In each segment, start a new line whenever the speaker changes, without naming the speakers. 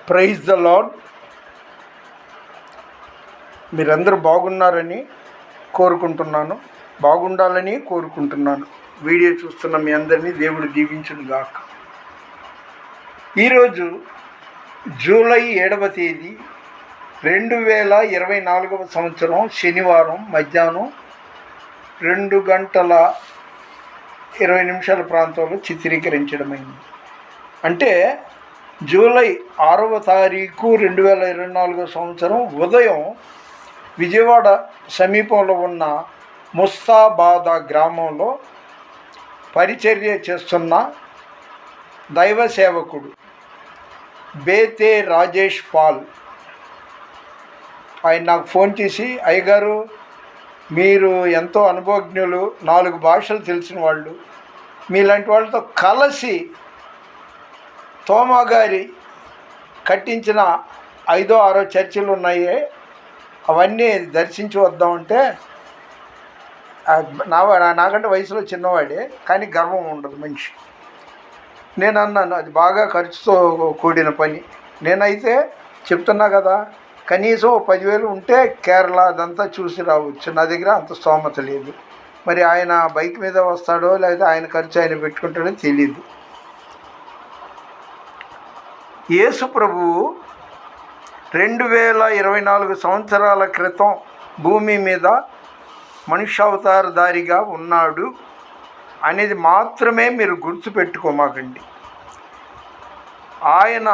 Praise the lord. మీరందరూ బాగున్నారని కోరుకుంటున్నాను, బాగుండాలని కోరుకుంటున్నాను. వీడియో చూస్తున్న మీ అందరినీ దేవుడు దీవించును గాక. ఈరోజు జూలై 7వ తేదీ 2024 సంవత్సరం శనివారం మధ్యాహ్నం 2:20 ప్రాంతంలో చిత్రీకరించడమైంది. అంటే జూలై 6వ తారీఖు 2024 సంవత్సరం ఉదయం విజయవాడ సమీపంలో ఉన్న ముస్తాబాద గ్రామంలో పరిచర్య చేస్తున్న దైవ సేవకుడు బేతే రాజేష్ పాల్ ఆయన నాకు ఫోన్ చేసి, అయ్యగారు మీరు ఎంతో అనుభవజ్ఞులు, 4 భాషలు తెలిసిన వాళ్ళు, మీలాంటి వాళ్ళతో కలిసి తోమా గారి కట్టించిన 5వ 6వ చర్చిలు ఉన్నాయి, అవన్నీ దర్శించి వద్దామంటే, నాకంటే వయసులో చిన్నవాడే కానీ గర్వం ఉండదు మనిషి. నేను అన్నాను, అది బాగా ఖర్చుతో కూడిన పని. నేనైతే చెప్తున్నా కదా, కనీసం 10,000 ఉంటే కేరళ అదంతా చూసి రావచ్చు. నా దగ్గర అంత స్తోమత లేదు. మరి ఆయన బైక్ మీద వస్తాడో లేదా ఆయన ఖర్చు ఆయన పెట్టుకుంటాడో తెలియదు. యేసు ప్రభువు 2024 సంవత్సరాల క్రితం భూమి మీద మనుష్యావతారధారిగా ఉన్నాడు అనేది మాత్రమే మీరు గుర్తుపెట్టుకోమాకండి. ఆయన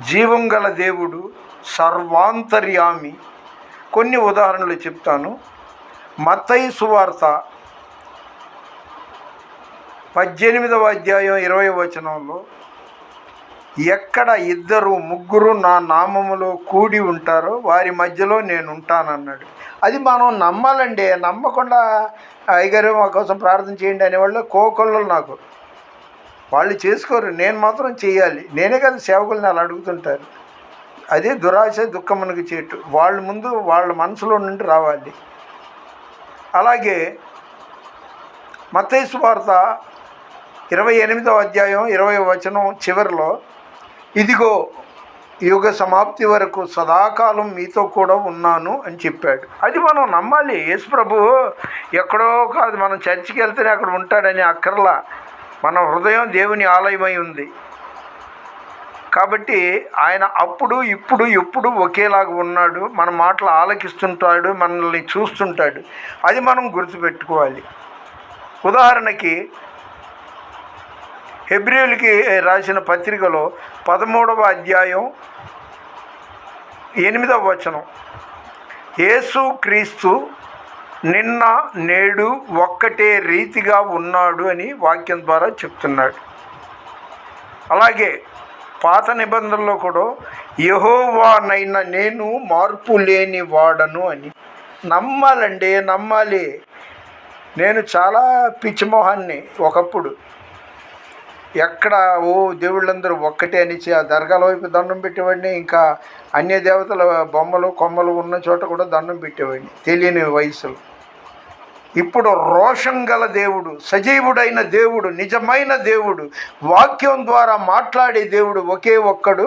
జీవం గల దేవుడు, సర్వాంతర్యామి. కొన్ని ఉదాహరణలు చెప్తాను. మత్తయి సువార్త 18వ అధ్యాయం 20వ వచనంలో, ఎక్కడ 2-3 నా నామములో కూడి ఉంటారో వారి మధ్యలో నేను ఉంటానన్నాడు. అది మనం నమ్మాలండి. నమ్మకుండా అయ్యగారు మా కోసం ప్రార్థన చేయండి అనేవాళ్ళు కోకొల్లలు. నాకు వాళ్ళు చేసుకోరు, నేను మాత్రం చేయాలి. నేనే కదా సేవకుల్ని అలా అడుగుతుంటారు. అదే దురాశ దుఃఖమునకు చేటు. వాళ్ళ ముందు వాళ్ళ మనసులో నుండి రావాలి. అలాగే మత్తయి సువార్త 28వ అధ్యాయం 20వ వచనం చివరిలో, ఇదిగో యుగ సమాప్తి వరకు సదాకాలం మీతో కూడా ఉన్నాను అని చెప్పాడు. అది మనం నమ్మాలి. యేసు ప్రభు ఎక్కడో కాదు, మనం చర్చికి వెళ్తేనే అక్కడ ఉంటాడని అక్కర్లా. మన హృదయం దేవుని ఆలయమై ఉంది కాబట్టి ఆయన అప్పుడు ఇప్పుడు ఎప్పుడు ఒకేలాగా ఉన్నాడు. మన మాటలు ఆలకిస్తుంటాడు, మనల్ని చూస్తుంటాడు. అది మనం గుర్తుపెట్టుకోవాలి. ఉదాహరణకి హెబ్రీయులకి రాసిన పత్రికలో 13వ అధ్యాయం 8వ వచనం, యేసు క్రీస్తు నిన్న నేడు ఒక్కటే రీతిగా ఉన్నాడు అని వాక్యం ద్వారా చెప్తున్నాడు. అలాగే పాత నిబంధనలో కూడా యెహోవానైన నేను మార్పు లేని వాడను అని నమ్మాలండి. నమ్మాలి. నేను చాలా పిచ్చిమోహాన్ని ఒకప్పుడు. ఎక్కడ దేవుళ్ళందరూ ఒక్కటే అనిచి ఆ దర్గాల వైపు దండం పెట్టేవాడిని. ఇంకా అన్య దేవతల బొమ్మలు కొమ్మలు ఉన్న చోట కూడా దండం పెట్టేవాడిని తెలియని వయసులో. ఇప్పుడు రోషం గల దేవుడు, సజీవుడైన దేవుడు, నిజమైన దేవుడు, వాక్యం ద్వారా మాట్లాడే దేవుడు ఒకే ఒక్కడు,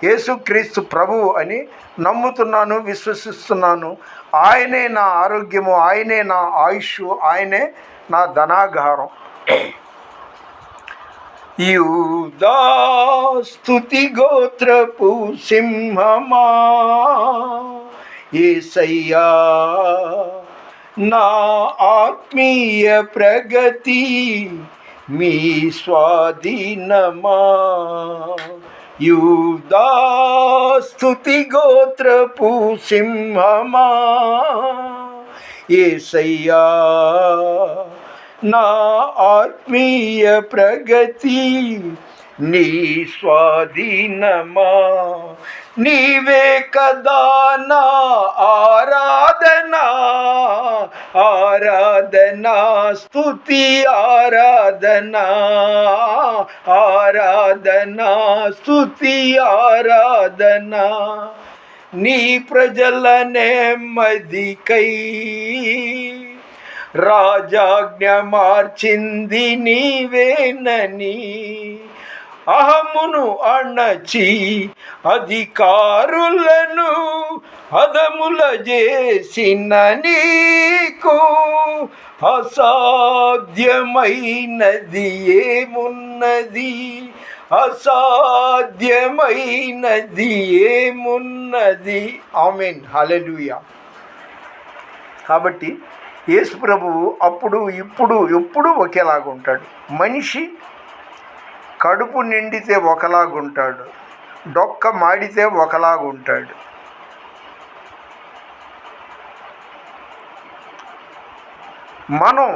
యేసుక్రీస్తు ప్రభువు అని నమ్ముతున్నాను, విశ్వసిస్తున్నాను. ఆయనే నా ఆరోగ్యము, ఆయనే నా ఆయుష్, ఆయనే నా ధనాగారం. యూదా స్తుతి గోత్రపు సింహమా, యేసయ్యా నా ఆత్మీయ ప్రగతి మీ స్వాధీనమా. యూదా స్తుతి గోత్రపు సింహమా, యేసయ్యా నా ఆత్మీయ ప్రగతి నీ స్వాధీనమా. నీవే కదా నా ఆరాధనా, ఆరాధనా స్తుతి ఆరాధనా, ఆరాధనా స్తుతి ఆరాధనా. నీ ప్రజల నెమ్మదికై రాజాజ్ఞ మార్చింది నీవేనని అహమును అణచి అధికారులను హదముల చేసిన నీకు అసాధ్యమైనది ఏమున్నది? అసాధ్యమైనది ఏమున్నది? ఆమేన్, హల్లెలూయా. కాబట్టి యేసు ప్రభువు అప్పుడు ఇప్పుడు ఎప్పుడు ఒకేలాగా ఉంటాడు. మనిషి కడుపు నిండితే ఒకలాగుంటాడు, డొక్క మాడితే ఒకలాగుంటాడు. మనం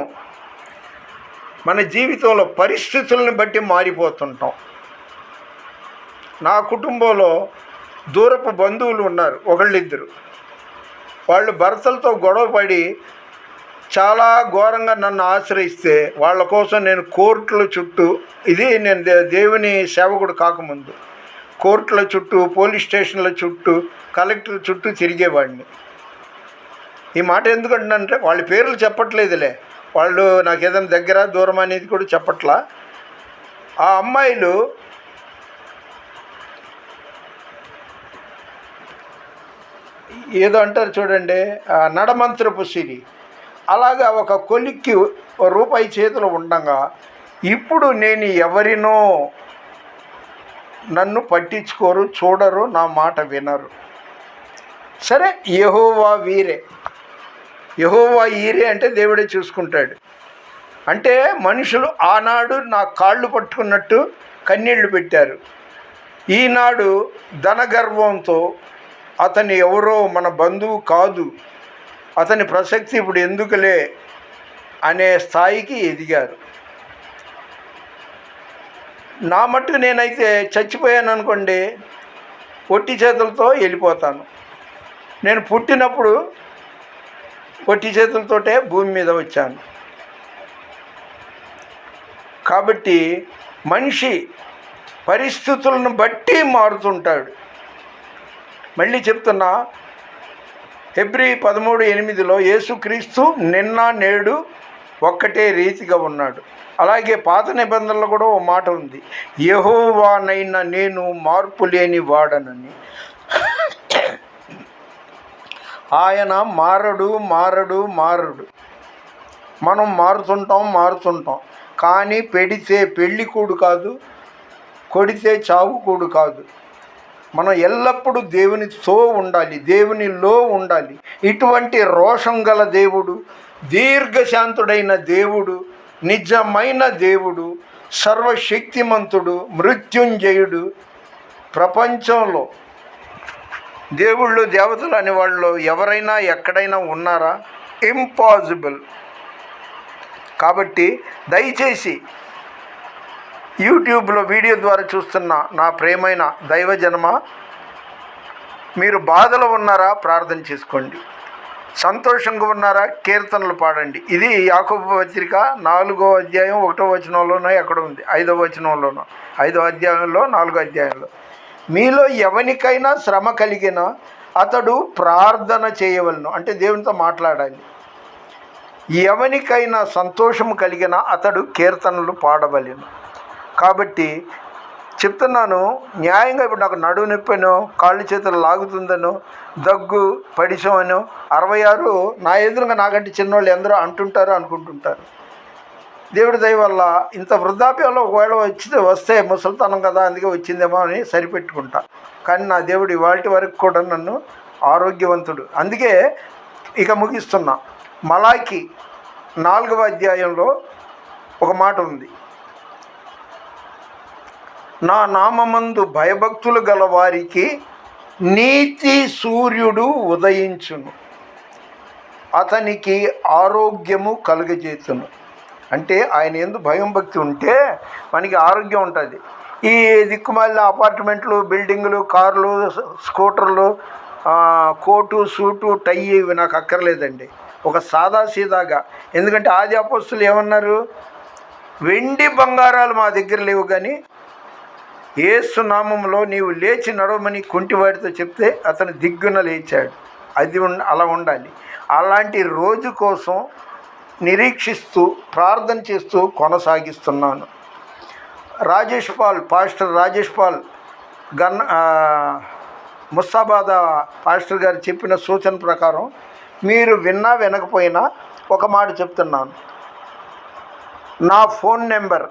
మన జీవితంలో పరిస్థితులను బట్టి మారిపోతుంటాం. నా కుటుంబంలో దూరపు బంధువులు ఉన్నారు, ఒకళ్ళిద్దరు. వాళ్ళు భర్తలతో గొడవపడి చాలా ఘోరంగా నన్ను ఆశ్రయిస్తే వాళ్ళ కోసం నేను కోర్టుల చుట్టూ, ఇది నేను దేవుని సేవకుడు కాకముందు కోర్టుల చుట్టూ, పోలీస్ స్టేషన్ల చుట్టూ, కలెక్టర్ చుట్టూ తిరిగేవాడిని. ఈ మాట ఎందుకంటే వాళ్ళ పేర్లు చెప్పట్లేదులే, వాళ్ళు నాకు ఏదైనా దగ్గర దూరం అనేది కూడా చెప్పట్లా. ఆ అమ్మాయిలు ఏదో అంటారు చూడండి, నడమంత్రపు సిరి, అలాగా ఒక కొలిక్కి రూపాయి చేతిలో ఉండగా ఇప్పుడు నేను ఎవరినో నన్ను పట్టించుకోరు, చూడరు, నా మాట వినరు. సరే, యెహోవా వీరే, యెహోవా ఈరే అంటే దేవుడే చూసుకుంటాడు. అంటే మనుషులు ఆనాడు నా కాళ్ళు పట్టుకున్నట్టు కన్నీళ్లు పెట్టారు. ఈనాడు ధనగర్వంతో అతను ఎవరో మన బంధువు కాదు, అతని ప్రసక్తి ఇప్పుడు ఎందుకులే అనే స్థాయికి ఎదిగారు. నా మట్టుకు నేనైతే చచ్చిపోయాను అనుకోండి, ఒట్టి చేతులతో వెళ్ళిపోతాను. నేను పుట్టినప్పుడు ఒట్టి చేతులతోటే భూమి మీద వచ్చాను. కాబట్టి మనిషి పరిస్థితులను బట్టి మారుతుంటాడు. మళ్ళీ చెప్తున్నా, హెబ్రీ 13:8 యేసుక్రీస్తు నిన్న నేడు ఒక్కటే రీతిగా ఉన్నాడు. అలాగే పాత నిబంధనలో కూడా ఓ మాట ఉంది, యెహోవానైనా నేను మార్పు లేని వాడనని. ఆయన మారడు మారడు మారడు. మనం మారుతుంటాం. కానీ పెడితే పెళ్ళి కూడు కాదు, కొడితే చావు కూడు కాదు. మనం ఎల్లప్పుడూ దేవునితో ఉండాలి, దేవునిలో ఉండాలి. ఇటువంటి రోషం గల దేవుడు, దీర్ఘశాంతుడైన దేవుడు, నిజమైన దేవుడు, సర్వశక్తిమంతుడు, మృత్యుంజయుడు. ప్రపంచంలో దేవుళ్ళు దేవతలు అనే వాళ్ళు ఎవరైనా ఎక్కడైనా ఉన్నారా? ఇంపాసిబుల్. కాబట్టి దయచేసి యూట్యూబ్లో వీడియో ద్వారా చూస్తున్న నా ప్రియమైన దైవజనమ, మీరు బాధలో ఉన్నారా? ప్రార్థన చేసుకోండి. సంతోషంగా ఉన్నారా? కీర్తనలు పాడండి. ఇది యాకోబు పత్రిక 4వ అధ్యాయం 1వ వచనంలోనో ఎక్కడ ఉంది, 5వ వచనంలోనో, 5వ అధ్యాయంలో 4వ అధ్యాయంలో. మీలో ఎవరికైనా శ్రమ కలిగినా అతడు ప్రార్థన చేయవలను, అంటే దేవునితో మాట్లాడాలి. ఎవరికైనా సంతోషం కలిగినా అతడు కీర్తనలు పాడవలెను. కాబట్టి చెప్తున్నాను, న్యాయంగా ఇప్పుడు నాకు నడువు నొప్పినో, కాళ్ళు చేతులు లాగుతుందనో, దగ్గు పడిసమనో 66 నా ఎదురుగా నాకంటే చిన్నవాళ్ళు ఎందరో అంటుంటారు, అనుకుంటుంటారు. దేవుడి దయ వల్ల ఇంత వృద్ధాప్యంలో ఒకవేళ వస్తే ముసలితనం కదా, అందుకే వచ్చిందేమో అని సరిపెట్టుకుంటా. కానీ నా దేవుడు ఇవాల్టి వరకు కూడా నన్ను ఆరోగ్యవంతుడు. అందుకే ఇక ముగిస్తున్నా. మలాకి 4వ అధ్యాయంలో ఒక మాట ఉంది, నా నామమందు భయభక్తులు గల వారికి నీతి సూర్యుడు ఉదయించును, అతనికి ఆరోగ్యము కలుగజేతును. అంటే ఆయన యందు భయం భక్తి ఉంటే మనకి ఆరోగ్యం ఉంటుంది. ఈ దిక్కుమాలిన అపార్ట్మెంట్లు, బిల్డింగులు, కార్లు, స్కూటర్లు, కోటు సూటు టై ఇవి నాకు అక్కర్లేదండి. ఒక సాదా సీదాగా. ఎందుకంటే ఆది అపోస్తులు ఏమన్నారు, వెండి బంగారాలు మా దగ్గర లేవు, కానీ యేసు నామములో నీవు లేచి నడవమని కుంటివాడితో చెప్తే అతను దిగ్గున లేచాడు. అది అలా ఉండాలి. అలాంటి రోజు కోసం నిరీక్షిస్తూ ప్రార్థన చేస్తూ కొనసాగిస్తున్నాను. రాజేష్ పాల్, పాస్టర్ రాజేష్ పాల్ ముస్తాబాద్ పాస్టర్ గారు చెప్పిన సూచన ప్రకారం మీరు విన్నా వినకపోయినా ఒక మాట చెప్తున్నాను. నా ఫోన్ నెంబర్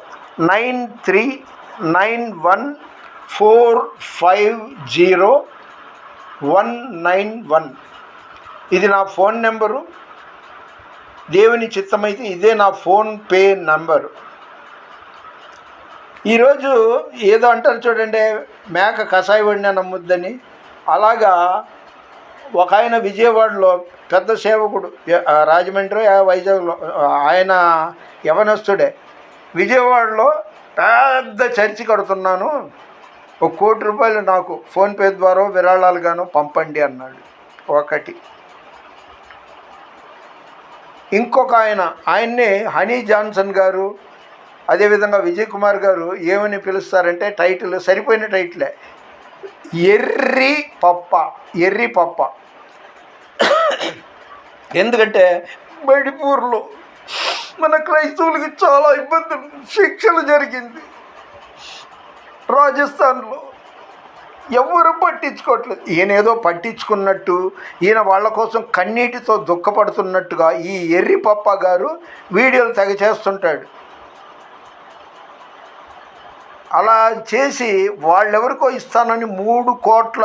9391450191. ఇది నా ఫోన్ నెంబరు. దేవుని చిత్తమైతే ఇదే నా ఫోన్పే నంబరు. ఈరోజు ఏదో అంటారు చూడండి, మేక కషాయ వండిన నమ్ముద్దని. అలాగా ఒక ఆయన విజయవాడలో పెద్ద సేవకుడు, రాజమండ్రి వైజాగ్లో, ఆయన యవనస్తుడే, విజయవాడలో పెద్ద చర్చి కడుతున్నాను, ₹1 కోటి నాకు ఫోన్పే ద్వారా విరాళాలుగాను పంపండి అన్నాడు. ఒకటి. ఇంకొక ఆయన్నే హనీ జాన్సన్ గారు, అదేవిధంగా విజయ్ కుమార్ గారు ఏమని పిలుస్తారంటే, టైటిల్ సరిపోయిన టైటిలే, ఎర్రి పప్ప. ఎందుకంటే మణిపూర్లో మన క్రైస్తవులకి చాలా ఇబ్బందులు, శిక్షలు జరిగింది. రాజస్థాన్లో ఎవరు పట్టించుకోవట్లేదు. ఈయన ఏదో పట్టించుకున్నట్టు, ఈయన వాళ్ళ కోసం కన్నీటితో దుఃఖపడుతున్నట్టుగా ఈ ఎర్రి పప్ప గారు వీడియోలు తెగ చేస్తుంటాడు. అలా చేసి వాళ్ళెవరికో ఇస్తానని ₹3 కోట్ల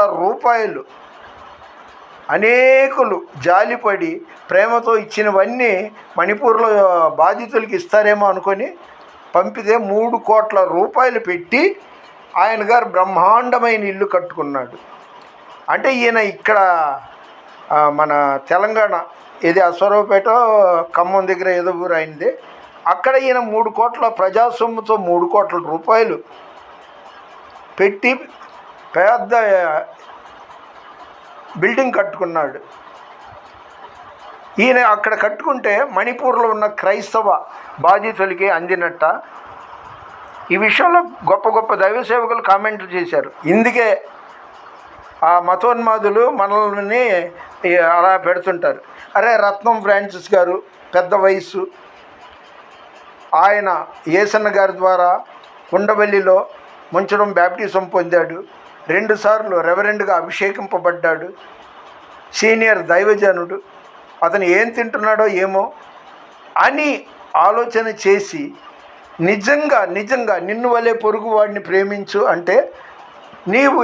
అనేకులు జాలిపడి ప్రేమతో ఇచ్చినవన్నీ మణిపూర్లో బాధితులకి ఇస్తారేమో అనుకొని పంపితే ₹3 కోట్ల పెట్టి ఆయన గారు బ్రహ్మాండమైన ఇల్లు కట్టుకున్నాడు. అంటే ఈయన ఇక్కడ మన తెలంగాణ ఏది అశ్వరావుపేట ఖమ్మం దగ్గర ఏదో ఊరు అయింది, అక్కడ ఈయన 3 కోట్ల ప్రజాసొమ్ముతో ₹3 కోట్ల పెట్టి పెద్ద బిల్డింగ్ కట్టుకున్నాడు. ఈయన అక్కడ కట్టుకుంటే మణిపూర్లో ఉన్న క్రైస్తవ బాధితులకి అందినట్ట. ఈ విషయంలో గొప్ప గొప్ప దైవ సేవకులు కామెంట్లు చేశారు. ఇందుకే ఆ మతోన్మాదులు మనల్ని అలా పెడుతుంటారు. అరే, రత్నం ఫ్రాన్సిస్ గారు పెద్ద వయసు, ఆయన ఏసన్న గారి ద్వారా ఉండవల్లిలో ముంచడం బ్యాప్టిజం పొందాడు, 2 సార్లు రెవరెండ్గా అభిషేకింపబడ్డాడు, సీనియర్ దైవజనుడు. అతను ఏం తింటున్నాడో ఏమో అని ఆలోచన చేసి నిజంగా నిన్ను వలే పొరుగువాడిని ప్రేమించు అంటే నీవు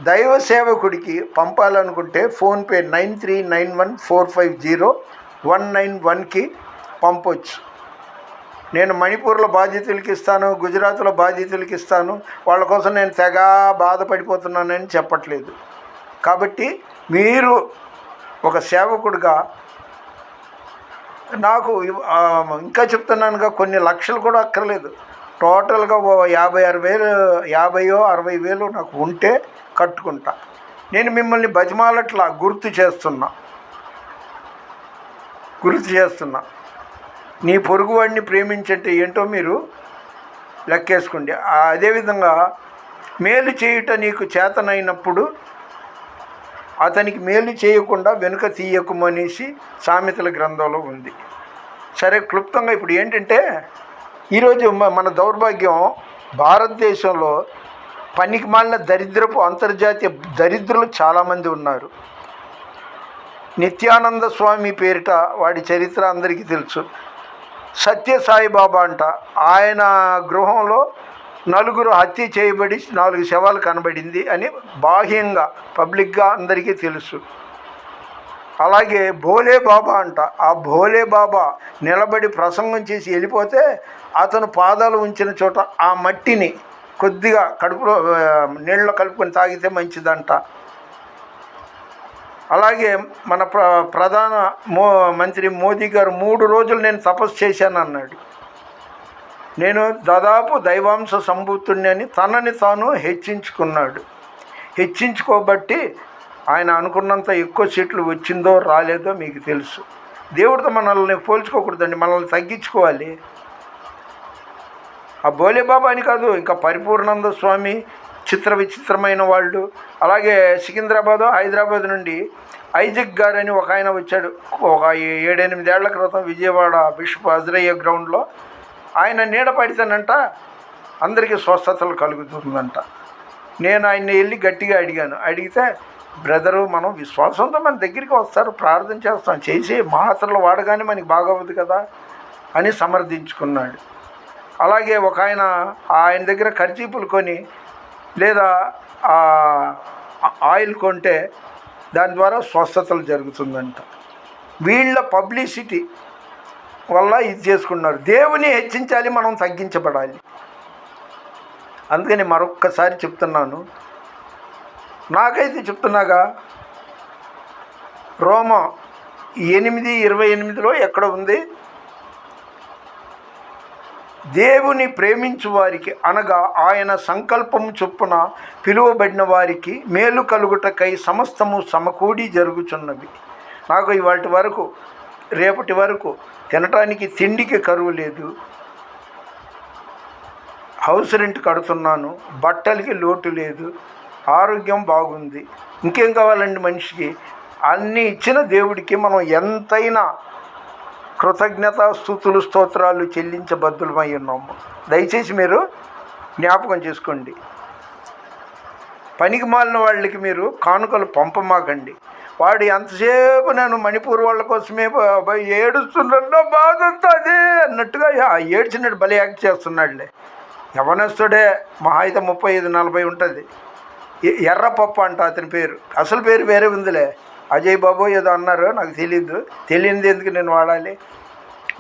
దైవ సేవకుడికి పంపాలనుకుంటే ఫోన్పే 9391450191కి పంపొచ్చు. నేను మణిపూర్లో బాధితులకి ఇస్తాను, గుజరాత్లో బాధితులకి ఇస్తాను, వాళ్ళ కోసం నేను తెగ బాధపడిపోతున్నానని చెప్పట్లేదు. కాబట్టి మీరు ఒక సేవకుడిగా నాకు ఇంకా చెప్తున్నానుగా, కొన్ని లక్షలు కూడా అక్కర్లేదు, టోటల్గా 50,000-60,000 నాకు ఉంటే కట్టుకుంటా. నేను మిమ్మల్ని బతిమాలట్లా గుర్తు చేస్తున్నా. నీ పొరుగువాడిని ప్రేమించంటే ఏంటో మీరు లెక్కేసుకోండి. అదేవిధంగా మేలు చేయుట నీకు చేతనైనప్పుడు అతనికి మేలు చేయకుండా వెనుక తీయకుమనేసి సామెతల గ్రంథంలో ఉంది. సరే, క్లుప్తంగా ఇప్పుడు ఏంటంటే, ఈరోజు మన దౌర్భాగ్యం, భారతదేశంలో పనికిమాలిన దరిద్రపు అంతర్జాతీయ దరిద్రులు చాలామంది ఉన్నారు. నిత్యానంద స్వామి పేరిట వాడి చరిత్ర అందరికీ తెలుసు. సత్యసాయిబాబా అంట, ఆయన గృహంలో 4 హత్య చేయబడి 4 శవాలు కనబడింది అని బాహ్యంగా పబ్లిక్గా అందరికీ తెలుసు. అలాగే భోలే బాబా అంట, ఆ భోలే బాబా నిలబడి ప్రసంగం చేసి వెళ్ళిపోతే అతను పాదాలు ఉంచిన చోట ఆ మట్టిని కొద్దిగా కడుపులో నీళ్ళలో కలుపుకొని తాగితే మంచిదంట. అలాగే మన ప్రధాన మంత్రి మోదీ గారు 3 రోజులు నేను తపస్సు చేశాను అన్నాడు. నేను దాదాపు దైవాంశ సంభూతుడిని అని తనని తాను హెచ్చించుకోబట్టి ఆయన అనుకున్నంత ఎక్కువ సీట్లు వచ్చిందో రాలేదో మీకు తెలుసు. దేవుడితో మనల్ని పోల్చుకోకూడదండి, మనల్ని తగ్గించుకోవాలి. ఆ బోలేబాబా అని కాదు, ఇంకా పరిపూర్ణానంద స్వామి, చిత్ర విచిత్రమైన వాళ్ళు. అలాగే సికింద్రాబాద్, హైదరాబాద్ నుండి ఐజక్ గారని ఒక ఆయన వచ్చాడు ఒక 7-8 ఏళ్ల క్రితం విజయవాడ బిషప్ అజ్రయ్య గ్రౌండ్లో. ఆయన నీడ పడితేనంట అందరికీ స్వస్థతలు కలుగుతుందంట. నేను ఆయన్ని వెళ్ళి గట్టిగా అడిగితే, బ్రదరు మనం విశ్వాసంతో మన దగ్గరికి వస్తారు, ప్రార్థన చేస్తాం, చేసి మాత్రలు వాడగానే మనకి బాగవుద్ది కదా అని సమర్థించుకున్నాడు. అలాగే ఒక ఆయన దగ్గర కర్చీపులు కొని లేదా ఆయిల్ కొంటే దాని ద్వారా స్వస్థతలు జరుగుతుందంట. వీళ్ళ పబ్లిసిటీ వల్ల ఇది చేసుకున్నారు. దేవుని హెచ్చించాలి, మనం తగ్గించబడాలి. అందుకని మరొక్కసారి చెప్తున్నాను, నాకైతే చెప్తున్నాగా, రోమా 8:28 ఎక్కడ ఉంది, దేవుని ప్రేమించు వారికి అనగా ఆయన సంకల్పం చొప్పున పిలువబడిన వారికి మేలు కలుగుటకై సమస్తము సమకూడి జరుగుచున్నవి. నాకు ఇవాటి వరకు రేపటి వరకు తినటానికి తిండికి కరువు లేదు, హౌస్ రెంట్ కడుతున్నాను, బట్టలకి లోటు లేదు, ఆరోగ్యం బాగుంది. ఇంకేం కావాలండి మనిషికి? అన్నీ ఇచ్చిన దేవుడికి మనం ఎంతైనా కృతజ్ఞత స్తుతులు స్తోత్రాలు చెల్లించబద్దులమై ఉన్నాము. దయచేసి మీరు జ్ఞాపకం చేసుకోండి. పనికి మాలిన వాళ్ళకి మీరు కానుకలు పంపమాకండి. వాడు ఎంతసేపు నేను మణిపూర్ వాళ్ళ కోసమే ఏడుస్తున్నా, బాధంతా అదే అన్నట్టుగా ఏడ్చినట్టు భలే యాక్ట్ చేస్తున్నాడులే. యవనస్తుడే, మహా అయితే 35-40 ఉంటుంది. ఎర్రపప్పు అంట అతని పేరు, అసలు పేరు వేరే ఉందిలే, అజయ్ బాబు ఏదో అన్నారు, నాకు తెలియదు ఎందుకు నేను వాడాలి.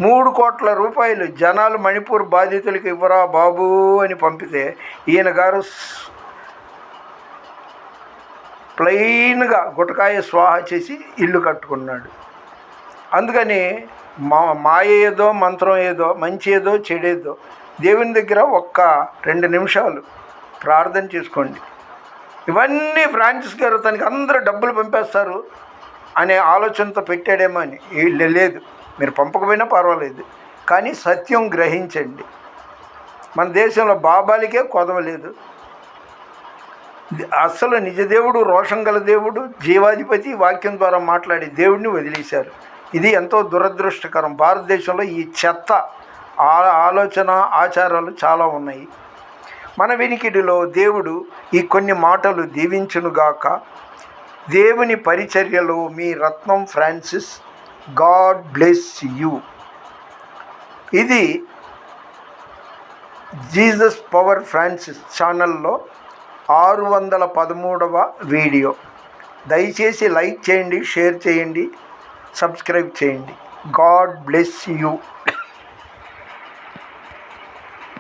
3 కోట్ల రూపాయలు జనాలు మణిపూర్ బాధితులకి ఇవ్వరా బాబు అని పంపితే ఈయన గారు ప్లెయిన్గా గుటకాయ స్వాహ చేసి ఇల్లు కట్టుకున్నాడు. అందుకని మాయ ఏదో మంత్రం ఏదో మంచి ఏదో చెడేదో దేవుని దగ్గర 1-2 నిమిషాలు ప్రార్థన చేసుకోండి. ఇవన్నీ ఫ్రాన్సిస్ గారు తనకి అందరూ డబ్బులు పంపేస్తారు అనే ఆలోచనతో పెట్టాడేమో అని. లేదు, మీరు పంపకపోయినా పర్వాలేదు, కానీ సత్యం గ్రహించండి. మన దేశంలో బాబాలకే కొదవలేదు. అసలు నిజదేవుడు, రోషం గల దేవుడు, జీవాధిపతి వాక్యం ద్వారా మాట్లాడి దేవుడిని వదిలేశారు. ఇది ఎంతో దురదృష్టకరం. భారతదేశంలో ఈ చెత్త ఆలోచన ఆచారాలు చాలా ఉన్నాయి. మన వినికిడిలో దేవుడు ఈ కొన్ని మాటలు దీవించునుగాక. దేవుని పరిచర్యలో మీ రత్నం ఫ్రాన్సిస్. God bless you. ఇది జీసస్ పవర్ ఫ్రాన్సిస్ ఛానల్లో 613వ వీడియో. దయచేసి లైక్ చేయండి, షేర్ చేయండి, సబ్స్క్రైబ్ చేయండి. God bless you.